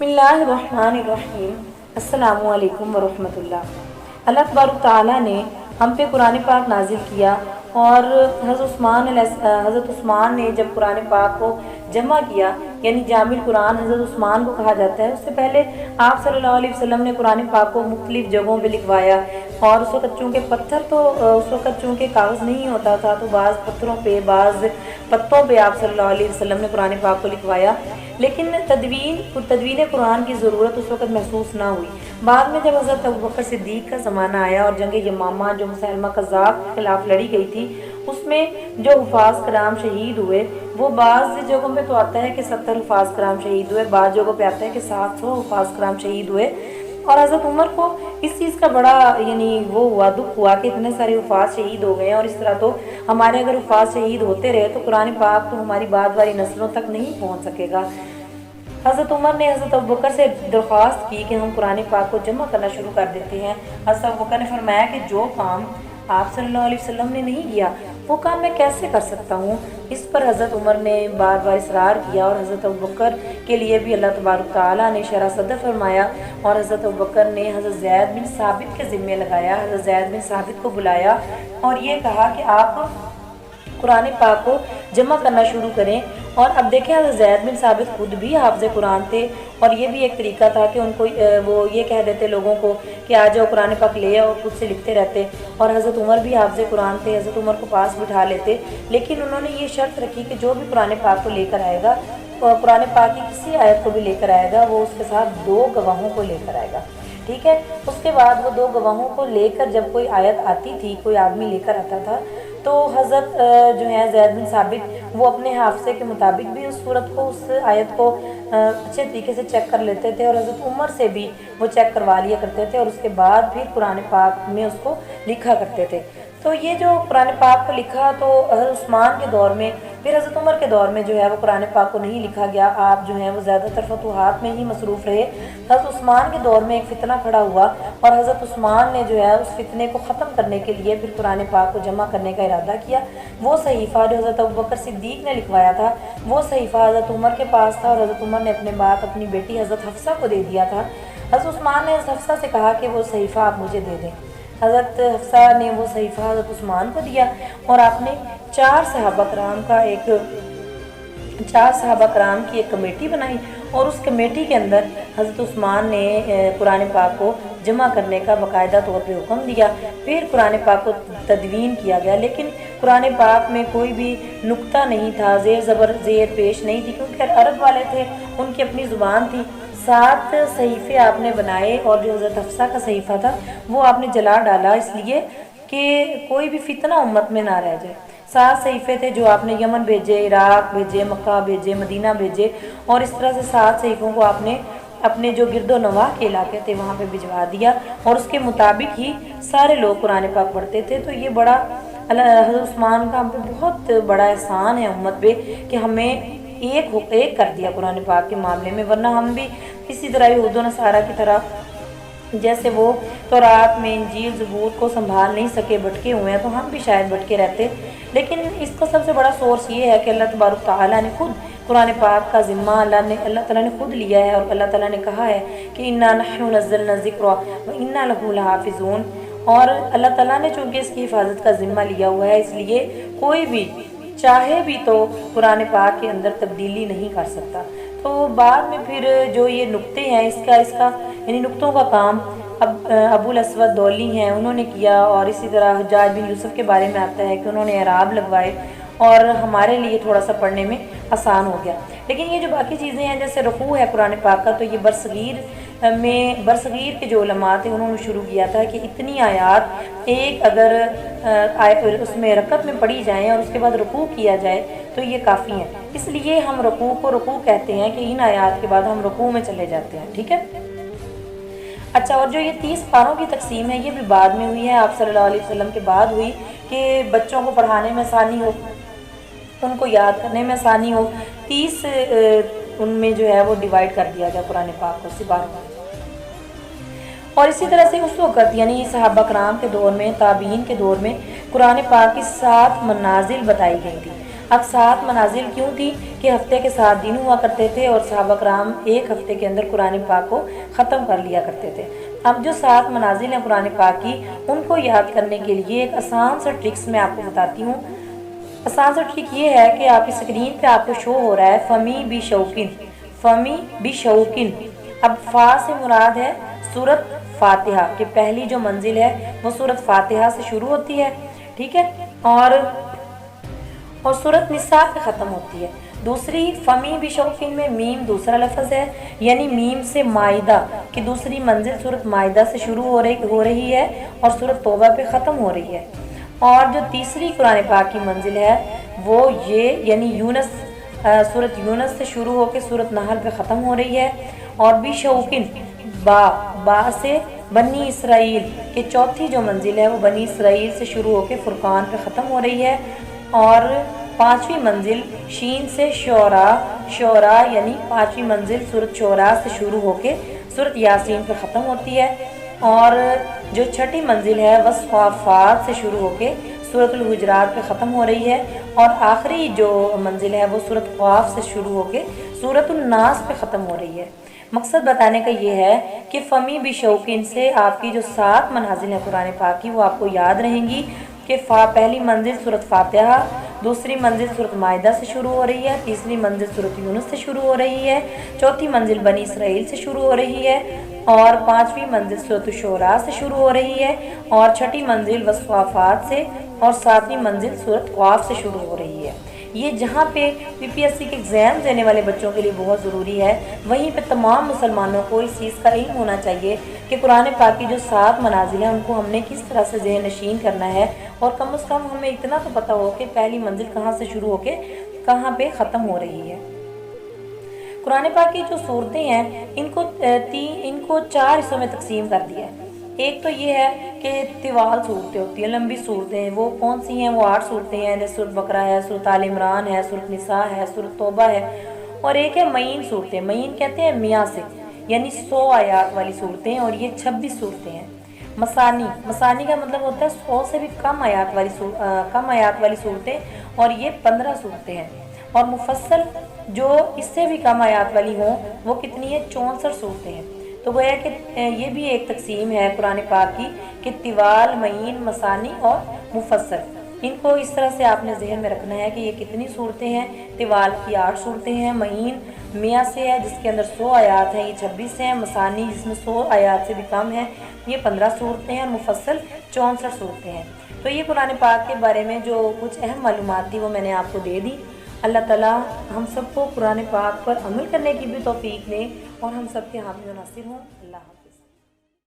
बिस्मिल्लाहिर्रहमानिर्रहीम। अस्सलामु अलैकुम वरहमतुल्लाह। अल्लाह तबारक तआला ने हम पे कुरान पाक नाजिल किया और हज़रत उस्मान ने जब कुरान पाक को जमा किया, यानी जामिल कुरान हज़रत उस्मान को कहा जाता है। उससे पहले आप सल्लल्लाहु अलैहि वसल्लम ने कुरान पाक को मुख्तलिफ जगहों पे लिखवाया और उस वक़्त चूँकि उस वक़्त चूँकि कागज़ नहीं होता था तो बाज़ पत्थरों पे बाज़ पत्तों पे आप सल्लल्लाहु अलैहि वसल्लम ने कुरान पाक को लिखवाया, लेकिन तदवीन कुरान की ज़रूरत उस वक़्त महसूस ना हुई। बाद में जब हज़रत अबू बकर सिद्दीक़ का ज़माना आया और जंग यमामा जो मुसैलमा कज़्ज़ाब के खिलाफ लड़ी गई थी, उसमें जो हुफ़ाज़ कराम शहीद हुए, वो बाज़ जगहों पे तो आता है कि 70 हुफ़ाज़ कराम शहीद हुए, बाज़ जगहों पे आता है कि 700 हुफ़ाज़ कराम शहीद हुए। और हज़रत उमर को इस चीज़ का बड़ा यानी वो हुआ, दुख हुआ कि इतने सारे हुफ़ाज़ शहीद हो गए हैं और इस तरह तो हमारे अगर हुफ़ाज़ शहीद होते रहे तो कुरान पाक तो हमारी बाद वाली नस्लों तक नहीं पहुँच सकेगा। हज़रत उमर ने हज़रत अबू बकर से दरख्वास्त की कि हम कुरान पाक को जमा करना शुरू कर देते हैं। हज़रत अबू बकर ने फरमाया कि जो काम आप सल्लल्लाहु अलैहि वसल्लम ने नहीं किया वो काम मैं कैसे कर सकता हूँ। इस पर हज़रत उमर ने बार बार इसरार किया और हज़रत अबू बकर के लिए भी अल्लाह तबारक तआला ने शरह सदर फरमाया और हज़रत अबू बकर ने हज़रत ज़ैद बिन साबित के ज़िम्मे लगाया। हज़रत ज़ैद बिन साबित को बुलाया और ये कहा कि आप कुरान पाक को जमा करना शुरू करें। और अब देखें, हज़रत ज़ैद बिन साबित खुद भी हाफ़िज़ कुरान थे और ये भी एक तरीका था कि उनको वो ये कह देते लोगों को कि आ जाओ कुरान पाक ले आओ, खुद से लिखते रहते। और हज़रत उमर भी हाफ़िज़ कुरान थे, हज़रत उमर को पास बिठा लेते, लेकिन उन्होंने ये शर्त रखी कि जो भी कुरान पाक को लेकर आएगा, कुरान पाक की किसी आयत को भी लेकर आएगा, वो उसके साथ 2 गवाहों को लेकर आएगा। ठीक है। उसके बाद वो 2 गवाहों को लेकर जब कोई आयत आती थी, कोई आदमी लेकर आता था, तो हज़रत जो है ज़ैद बिन साबित वो अपने हाफ़िज़े के मुताबिक भी उस सूरत को, उस आयत को अच्छे तरीके से चेक कर लेते थे और हज़रत उमर से भी वो चेक करवा लिया करते थे और उसके बाद फिर कुरान पाक में उसको लिखा करते थे। तो ये जो कुरान पाक को लिखा तो हज़रत उस्मान के दौर में, फिर हज़रत उमर के दौर में जो है वो कुरान पाक को नहीं लिखा गया। आप जो है वो ज़्यादातर फतूहात में ही मसरूफ़ रहे। हज़रत उस्मान के दौर में एक फ़ितना खड़ा हुआ और हज़रत उस्मान ने जो है उस फितने को ख़त्म करने के लिए फिर कुरान पाक को जमा करने का इरादा किया। वो सहीफ़ा जो हज़रत अबू बकर सिद्दीक़ ने लिखवाया था, वो सहीफ़ा हज़रत उमर के पास था और हज़रत उमर ने अपनी बेटी हज़रत हफ्सा को दे दिया था। हज़रत उस्मान ने हज़रत हफ्सा से कहा कि वो सहीफ़ा आप मुझे दे दें। हज़रत हफ्सा ने वो सहीफ़ा हज़रत उस्मान को दिया और आपने 4 सहाबा कराम की एक कमेटी बनाई और उस कमेटी के अंदर हज़रत उस्मान ने कुरान पाक को जमा करने का बाकायदा तौर पे हुक्म दिया। फिर कुरान पाक को तदवीन किया गया, लेकिन कुरान पाक में कोई भी नुक्ता नहीं था, ज़ेर ज़बर ज़ेर पेश नहीं थी, क्योंकि अरब वाले थे, उनकी अपनी ज़ुबान थी। 7 सहीफ़े आपने बनाए और जो हज़रत हफ्सा का सहीफ़ा था वो आपने जला डाला, इसलिए कि कोई भी फितना उम्मत में ना रह जाए। 7 सहीफ़े थे जो आपने यमन भेजे, इराक़ भेजे, मक्का भेजे, मदीना भेजे और इस तरह से 7 सहीफ़ों को आपने अपने जो गिरदो नवाह के इलाके थे वहाँ पे भिजवा दिया और उसके मुताबिक ही सारे लोग कुरान पाक पढ़ते थे। तो ये बड़ा हज़रत उस्मान का हम पे बहुत बड़ा एहसान है उम्मत पे कि हमें एक कर दिया कुरान पाक के मामले में, वरना हम भी इसी तरह यहूद व नसारा की तरह जैसे वो तौरात में इंजील ज़बूर को संभाल नहीं सके, भटके हुए हैं, तो हम भी शायद भटके रहते। लेकिन इसका सबसे बड़ा सोर्स ये है कि अल्लाह तबारक तआला ने खुद कुरान पाक का ज़िम्मा अल्लाह ताला ने खुद लिया है और अल्लाह ताला ने कहा है कि इन्ना नहनु नज़्ज़लना ज़िक्रा व इन्ना लहू लहाफ़िज़ून। और अल्लाह ताला ने चूँकि इसकी हिफाजत का ज़िम्मा लिया हुआ है, इसलिए कोई भी चाहे भी तो कुरान पाक के अंदर तब्दीली नहीं कर सकता। तो बाद में फिर जो ये नुक्ते हैं इसका यानी नुक्तों का काम अब अबुल अस्वद दौली हैं, उन्होंने किया। और इसी तरह हज्जाज बिन यूसुफ के बारे में आता है कि उन्होंने एराब लगवाए और हमारे लिए थोड़ा सा पढ़ने में आसान हो गया। लेकिन ये जो बाकी चीज़ें हैं, जैसे रुकू है कुरान पाक का, तो ये बरसगीर के जो उलमा थे उन्होंने शुरू किया था कि इतनी आयात एक अगर उसमें रकत में पढ़ी जाए और उसके बाद रुकू किया जाए तो ये काफ़ी है। इसलिए हम रुकू को रुकू कहते हैं कि इन आयात के बाद हम रुकू में चले जाते हैं। ठीक है। अच्छा, और जो ये 30 पारों की तकसीम है ये भी बाद में हुई है, आप सल्लल्लाहु अलैहि वसल्लम के बाद हुई कि बच्चों को पढ़ाने में आसानी हो, उनको याद करने में आसानी हो। 30 उनमें जो है वो डिवाइड कर दिया गया कुरान पाक को 30 पारों में। और इसी तरह से उस वक़्त यानी सहाबा कराम के दौर में, ताबीन के दौर में कुरान पाक की 7 मनाजिल बताई गई थी। اب 7 منازل کیوں تھی کہ ہفتے کے 7 دن ہوا کرتے تھے اور صحابہ کرام ایک ہفتے کے اندر قرآن پاک کو ختم کر لیا کرتے تھے۔ اب جو 7 منازل ہیں قرآن پاک کی، ان کو یاد کرنے کے لیے ایک آسان سا ٹرکس میں آپ کو بتاتی ہوں۔ آسان سا ٹرک یہ ہے کہ آپ کی اسکرین پہ آپ کو شو ہو رہا ہے فمی بی شوقن، فمی بی شوقن۔ اب فا سے مراد ہے سورت فاتحہ کہ پہلی جو منزل ہے وہ سورت فاتحہ سے شروع ہوتی ہے، ٹھیک ہے، اور سورت نساء پہ ختم ہوتی ہے۔ دوسری فمی بی شوقن میں میم دوسرا لفظ ہے، یعنی میم سے مائدہ کی دوسری منزل سورت مائدہ سے شروع ہو رہی ہے اور سورت توبہ پہ ختم ہو رہی ہے۔ اور جو تیسری قرآن پاک کی منزل ہے وہ یہ یعنی یونس، سورت یونس سے شروع ہو کے سورت نحل پہ ختم ہو رہی ہے۔ اور بی شوقن با سے بنی اسرائیل کہ چوتھی جو منزل ہے وہ بنی اسرائیل سے شروع ہو کے فرقان پہ ختم ہو رہی ہے۔ اور 5ویں منزل شین سے شعراء یعنی 5ویں منزل سورت شعراء سے شروع ہو کے سورت یاسین پہ ختم ہوتی ہے۔ اور جو 6ٹھی منزل ہے وہ صافات سے شروع ہو کے سورت الحجرات پہ ختم ہو رہی ہے۔ اور آخری جو منزل ہے وہ سورت قاف سے شروع ہو کے سورت الناس پہ ختم ہو رہی ہے۔ مقصد بتانے کا یہ ہے کہ فمی بی شوقین سے آپ کی جو 7 منازل ہیں قرآن پاک کی وہ آپ کو یاد رہیں گی کہ پہلی منزل سورت فاتحہ، دوسری منزل سورت مائدہ سے شروع ہو رہی ہے، تیسری منزل سورت یونس سے شروع ہو رہی ہے، چوتھی منزل بنی اسرائیل سے شروع ہو رہی ہے، اور 5ویں منزل سورت الشعراء سے شروع ہو رہی ہے، اور 6ٹھی منزل والصافات سے، اور 7ویں منزل سورت قاف سے شروع ہو رہی ہے۔ یہ جہاں پہ PPSC کے ایگزام دینے والے بچوں کے لیے بہت ضروری ہے، وہیں پہ تمام مسلمانوں کو اس چیز کا علم ہونا چاہیے کہ قرآن پاک کی جو 7 منازل ہیں ان کو ہم نے کس طرح سے ذہن نشین کرنا ہے، اور کم از کم ہمیں اتنا تو پتہ ہو کہ پہلی منزل کہاں سے شروع ہو کے کہاں پہ ختم ہو رہی ہے۔ قرآن پاک کی جو صورتیں ہیں ان کو 4 حصوں میں تقسیم کر دیا ہے۔ ایک تو یہ ہے کہ طوال صورتیں ہوتی ہیں، لمبی صورتیں ہیں، وہ کون سی ہیں؟ وہ 8 صورتیں ہیں، جیسے سورت بقرہ ہے، سورت آل عمران ہے، سورت نساء ہے، سورت توبہ ہے۔ اور ایک ہے معین صورتیں، معین کہتے ہیں میاں سے، یعنی 100 آیات والی صورتیں، اور یہ 26 صورتیں ہیں۔ مسانی کا مطلب ہوتا ہے 100 سے بھی کم آیات والی صورتیں، اور یہ 15 صورتیں ہیں۔ اور مفصل جو اس سے بھی کم آیات والی ہوں وہ کتنی ہے؟ 64 صورتیں ہیں۔ تو گویا کہ یہ بھی ایک تقسیم ہے قرآن پاک کی کہ طوال، معین، مسانی اور مفصل۔ ان کو اس طرح سے آپ نے ذہن میں رکھنا ہے کہ یہ کتنی صورتیں ہیں۔ طوال کی 8 صورتیں ہیں، معین میاں سے ہے جس کے اندر 100 آیات ہیں، یہ 26 ہیں، مسانی جس میں 100 آیات سے بھی کم ہے، یہ 15 صورتیں ہیں، اور مفصل 64 صورتیں ہیں۔ تو یہ قرآن پاک کے بارے میں جو کچھ اہم معلومات تھی وہ میں نے آپ کو دے دی۔ اللہ تعالیٰ ہم سب کو قرآن پاک پر عمل کرنے کی بھی توفیق دے اور ہم سب کے حامی و ناصر ہوں۔ اللہ حافظ۔